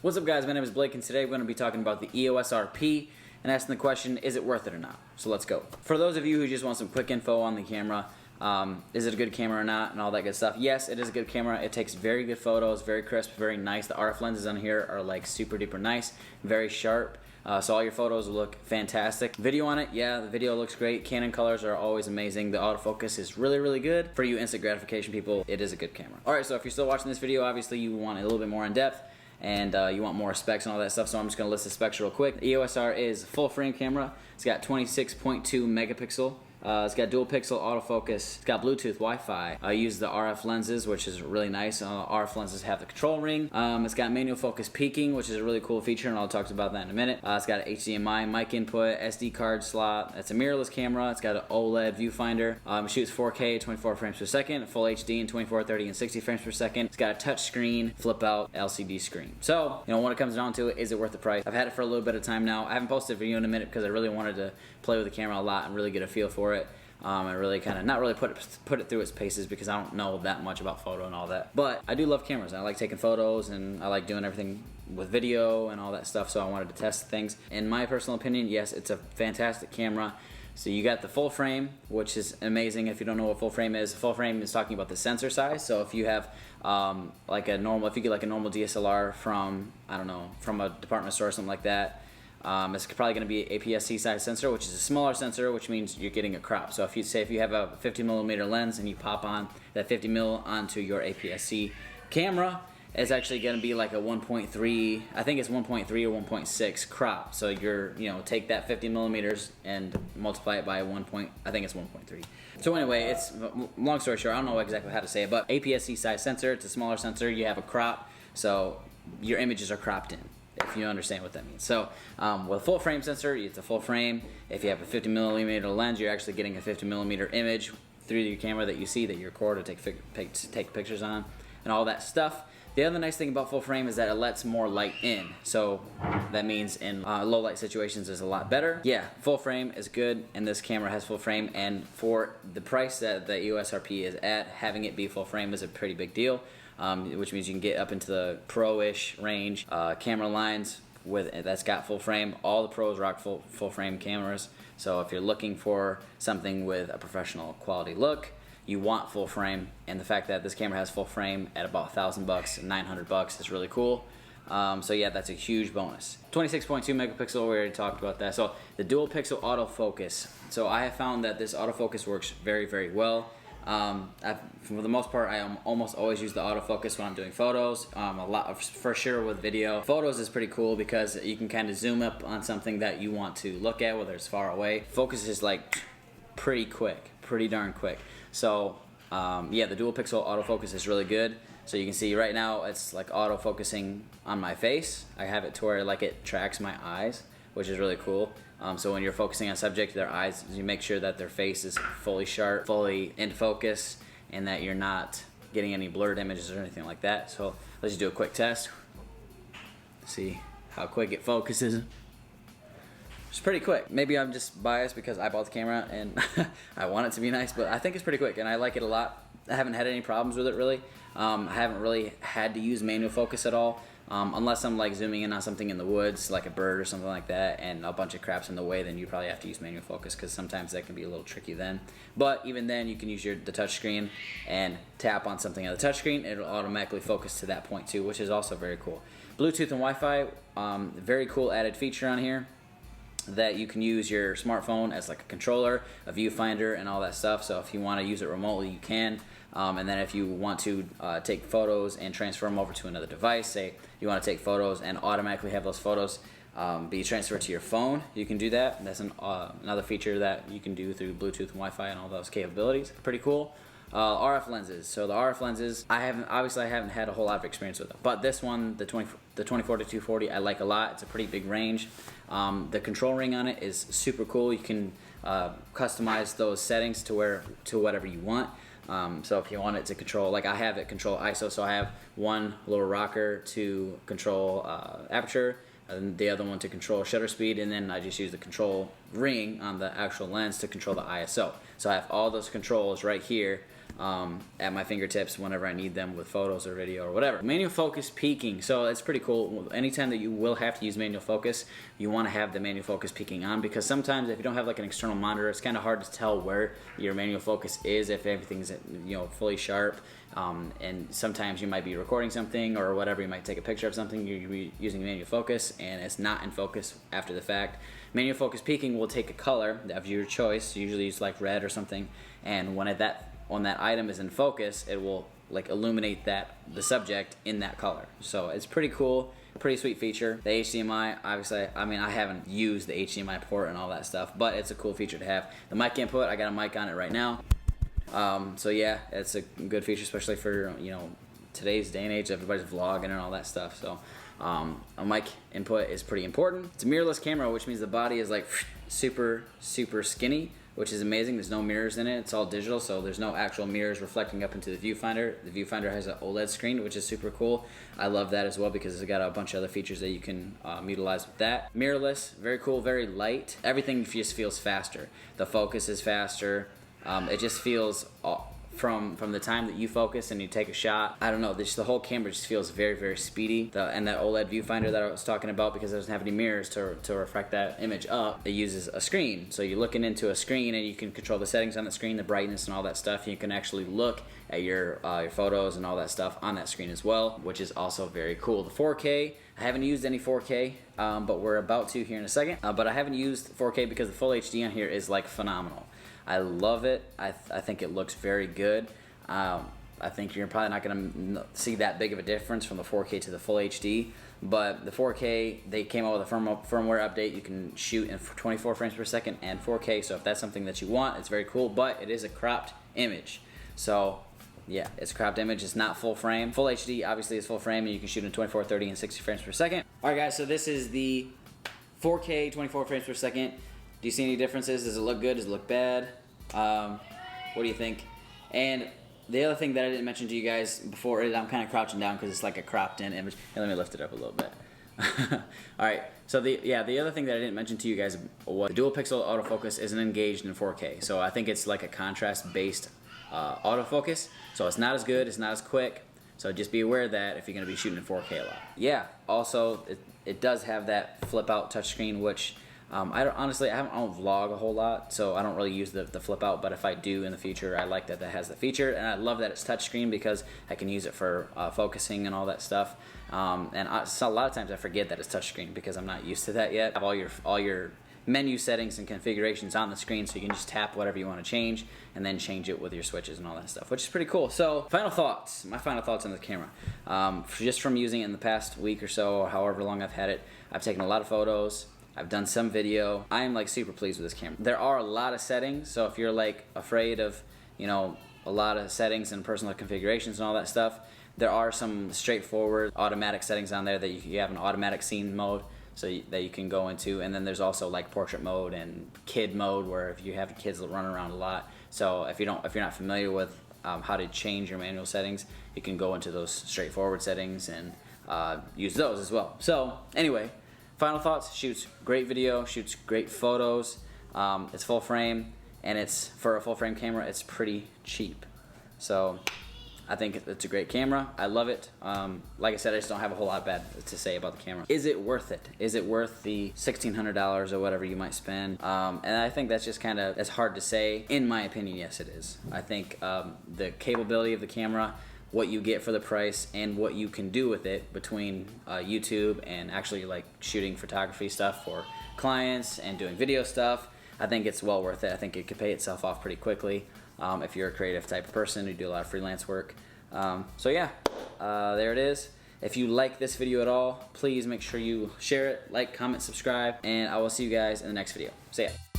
What's up guys, my name is Blake and today we're going to be talking about the EOS RP and asking the question, is it worth it or not? So let's go. For those of you who just want some quick info on the camera, is it a good camera or not and all that good stuff, yes, it is a good camera. It takes very good photos, very crisp, very nice. The RF lenses on here are like super duper nice, very sharp. So all your photos look fantastic. Video on it, yeah, the video looks great. Canon colors are always amazing. The autofocus is really good. For you instant gratification people, it is a good camera. Alright, so if you're still watching this video, obviously you want it a little bit more in depth and you want more specs and all that stuff, so I'm just going to list the specs real quick. The EOS R is a full frame camera. It's got 26.2 megapixel. It's got dual pixel autofocus. It's got Bluetooth, Wi-Fi. I use the RF lenses, which is really nice. RF lenses have the control ring. It's got manual focus peaking, which is a really cool feature, and I'll talk about that in a minute. It's got an HDMI mic input, SD card slot. It's a mirrorless camera. It's got an OLED viewfinder. It shoots 4K, 24 frames per second, full HD in 24, 30, and 60 frames per second. It's got a touch screen, flip out LCD screen. So, you know, when it comes down to it, is it worth the price? I've had it for a little bit of time now. I haven't posted a video in a minute because I really wanted to play with the camera a lot and really get a feel for it. I really kind of not really put it through its paces because I don't know that much about photo and all that. But I do love cameras. I like taking photos and I like doing everything with video and all that stuff, so I wanted to test things. In my personal opinion, yes, it's a fantastic camera. So you got the full frame, which is amazing. If you don't know what full frame is talking about the sensor size. So if you have like a normal, if you get like a normal DSLR from, I don't know, from a department store or something like that, it's probably going to be an APS-C size sensor, which is a smaller sensor, which means you're getting a crop. So if you have a 50mm lens and you pop on that 50mm onto your APS-C camera, it's actually going to be like a 1.3, I think it's 1.3 or 1.6 crop. So take that 50mm and multiply it by I think it's 1.3. So anyway, it's long story short, I don't know exactly how to say it, but APS-C size sensor, it's a smaller sensor, you have a crop, so your images are cropped in, if you understand what that means. So with a full frame sensor, it's a full frame. If you have a 50mm lens, you're actually getting a 50mm image through your camera that you see, that you record or take pictures on and all that stuff. The other nice thing about full frame is that it lets more light in. So that means in low light situations is a lot better. Yeah, full frame is good, and this camera has full frame, and for the price that the EOS RP is at, having it be full frame is a pretty big deal. Which means you can get up into the pro-ish range camera lines that's got full frame. All the pros rock full frame cameras. So if you're looking for something with a professional quality look, you want full frame, and the fact that this camera has full frame at about $1,000, $900 is really cool. So yeah, that's a huge bonus. 26.2 megapixel, we already talked about that. So the dual pixel autofocus. So I have found that this autofocus works very well. For the most part, I almost always use the autofocus when I'm doing photos. A lot for sure with video. Photos is pretty cool because you can kind of zoom up on something that you want to look at, whether it's far away. Focus is like pretty quick, pretty darn quick. So yeah, the dual pixel autofocus is really good. So you can see right now it's like autofocusing on my face. I have it to where like it tracks my eyes, which is really cool. So when you're focusing on subject, their eyes, you make sure that their face is fully sharp, fully in focus, and that you're not getting any blurred images or anything like that. So let's just do a quick test. See how quick it focuses. It's pretty quick. Maybe I'm just biased because I bought the camera and I want it to be nice, but I think it's pretty quick and I like it a lot. I haven't had any problems with it really. I haven't really had to use manual focus at all. Unless I'm like zooming in on something in the woods, like a bird or something like that, and a bunch of crap's in the way, then you probably have to use manual focus because sometimes that can be a little tricky then. But even then, you can use the touch screen and tap on something on the touch screen. It'll automatically focus to that point too, which is also very cool. Bluetooth and Wi-Fi, very cool added feature on here, that you can use your smartphone as like a controller, a viewfinder, and all that stuff. So if you want to use it remotely, you can. And then if you want to take photos and transfer them over to another device, say you want to take photos and automatically have those photos be transferred to your phone, you can do that. That's another feature that you can do through Bluetooth and Wi-Fi and all those capabilities. Pretty cool. RF lenses. So the RF lenses, I haven't had a whole lot of experience with them, but this one, the 24 to 240, I like a lot. It's a pretty big range. The control ring on it is super cool. You can customize those settings to whatever you want. So if you want it to control, like I have it control ISO, so I have one little rocker to control aperture, and the other one to control shutter speed, and then I just use the control ring on the actual lens to control the ISO. So I have all those controls right here at my fingertips whenever I need them with photos or video or whatever. Manual focus peaking, so it's pretty cool. Anytime that you will have to use manual focus, you want to have the manual focus peaking on, because sometimes if you don't have like an external monitor, it's kind of hard to tell where your manual focus is if everything's, you know, fully sharp. And sometimes you might be recording something or whatever, you might take a picture of something, you're using manual focus and it's not in focus after the fact. Manual focus peaking will take a color of your choice, usually it's like red or something, and when that item is in focus, it will like illuminate the subject in that color. So it's pretty cool, pretty sweet feature. The HDMI, obviously, I mean, I haven't used the HDMI port and all that stuff, but it's a cool feature to have. The mic input, I got a mic on it right now. So yeah, it's a good feature, especially for, you know, today's day and age. Everybody's vlogging and all that stuff. So a mic input is pretty important. It's a mirrorless camera, which means the body is like super skinny, which is amazing. There's no mirrors in it. It's all digital, so there's no actual mirrors reflecting up into the viewfinder. The viewfinder has an OLED screen, which is super cool. I love that as well because it's got a bunch of other features that you can utilize with that. Mirrorless, very cool, very light. Everything just feels faster. The focus is faster. It just feels, from the time that you focus and you take a shot, I don't know, the whole camera just feels very speedy. And that OLED viewfinder that I was talking about, because it doesn't have any mirrors to reflect that image up, it uses a screen. So you're looking into a screen and you can control the settings on the screen, the brightness and all that stuff. You can actually look at your photos and all that stuff on that screen as well, which is also very cool. The 4K, I haven't used any 4K, but we're about to here in a second. But I haven't used 4K because the full HD on here is like phenomenal. I love it. I think it looks very good. I think you're probably not going to see that big of a difference from the 4K to the full HD, but the 4K, they came out with a firmware update. You can shoot in 24 frames per second and 4K, so if that's something that you want, it's very cool, but it is a cropped image. So yeah, it's a cropped image. It's not full frame. Full HD obviously is full frame, and you can shoot in 24, 30, and 60 frames per second. All right, guys, so this is the 4K 24 frames per second. Do you see any differences? Does it look good? Does it look bad? What do you think? And the other thing that I didn't mention to you guys before is I'm kind of crouching down because it's like a cropped in image. Hey, let me lift it up a little bit. Alright, so the other thing that I didn't mention to you guys was the dual pixel autofocus isn't engaged in 4K. So I think it's like a contrast based autofocus. So it's not as good, it's not as quick. So just be aware of that if you're going to be shooting in 4K a lot. Yeah, also it does have that flip out touchscreen, which I don't vlog a whole lot, so I don't really use the flip out, but if I do in the future, I like that has the feature, and I love that it's touchscreen because I can use it for focusing and all that stuff. So a lot of times I forget that it's touchscreen because I'm not used to that yet. Have all your menu settings and configurations on the screen, so you can just tap whatever you want to change and then change it with your switches and all that stuff, which is pretty cool. So final thoughts, my final thoughts on the camera. Just from using it in the past week or so, or however long I've had it, I've taken a lot of photos. I've done some video. I am like super pleased with this camera. There are a lot of settings, so if you're like afraid of, you know, a lot of settings and personal configurations and all that stuff, there are some straightforward automatic settings on there that you have an automatic scene mode that you can go into, and then there's also like portrait mode and kid mode, where if you have kids that run around a lot. So if you're not familiar with how to change your manual settings, you can go into those straightforward settings and use those as well. So anyway, final thoughts: shoots great video, shoots great photos. It's full frame, and it's, for a full frame camera, it's pretty cheap. So I think it's a great camera. I love it. Like I said, I just don't have a whole lot bad to say about the camera. Is it worth it? Is it worth the $1,600 or whatever you might spend? And I think that's just kind of, it's hard to say. In my opinion, yes, it is. I think the capability of the camera, what you get for the price, and what you can do with it between YouTube and actually like shooting photography stuff for clients and doing video stuff, I think it's well worth it. I think it could pay itself off pretty quickly if you're a creative type of person who do a lot of freelance work. So yeah, there it is. If you like this video at all, please make sure you share it, like, comment, subscribe, and I will see you guys in the next video. See ya.